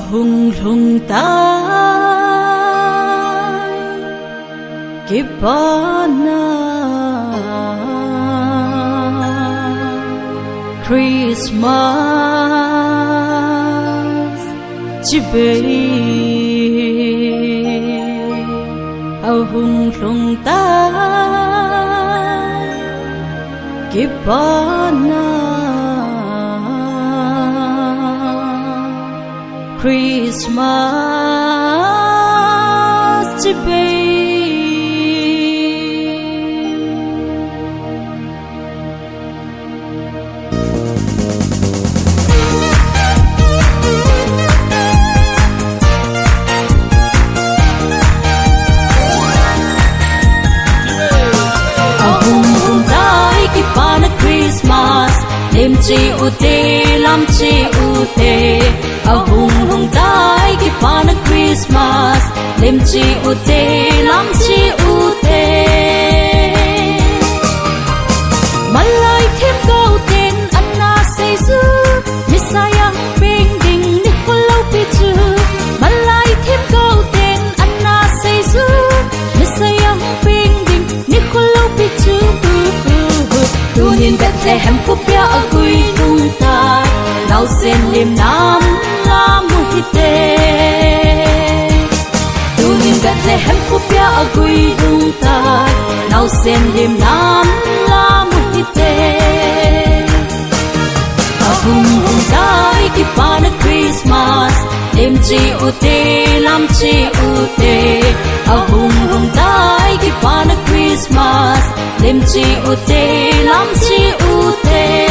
hung lung ta kibana Christmas chibe hung lung ta kibana Christmas chibe Christmas đêm chi u tê lam chi u tê hung hung tai ki pana Christmas đêm chi u tê lam chi u tê malai thêm câu tên Anna Seisu Messiah bing ding Nicolau Pichu malai thêm câu tên Anna Seisu Messiah bing ding Nicolau Pichu tu nhìn Bethlehem phúc bia ở quê hương ta nào xem niềm nam la mùi thịt tê tu nhìn Bethlehem phúc bia ở quê hương ta nào xem niềm nam la mùi thịt tê hung hung tai ki pana Christmas đêm chi u tê lam chi u tê hung hung tai ki pana Christmas đêm chi u tê lam chi u tê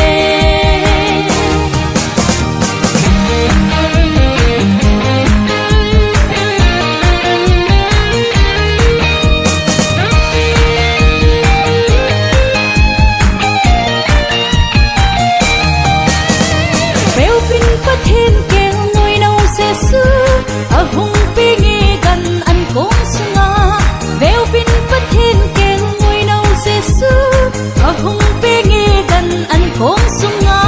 bèo vinh phát thiên kêu ngôi nâu xe xưa ở hung pi nghi gần ăn cốm sunga bèo vinh phát thiên kêu ngôi nâu xe xưa ở hung pi nghi gần ăn cốm sunga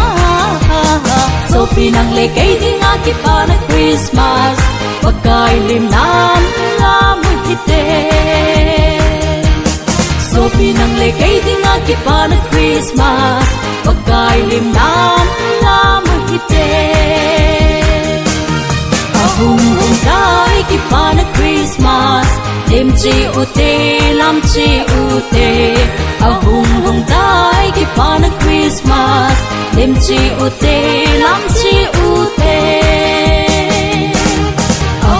Sophie nang lê cây đi ngã kịp pana Christmas và cài lim nam la mùi thịt tê Sophie nang lê cây đi ngã kịp pana Christmas và cài lim nam la mùi thịt tê hung hung tai ki pana Christmas đêm chi u tê lam chi u tê hung hung tai ki pana Christmas đêm chi u tê lam chi u tê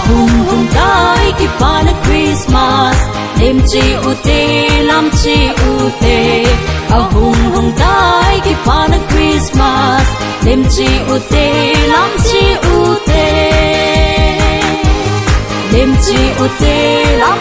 hung hung tai ki pana Christmas đêm chi u tê lam chi u tê hung hung tai ki pana Christmas đêm chi u tê lam chi u tê đêm chi u tê lam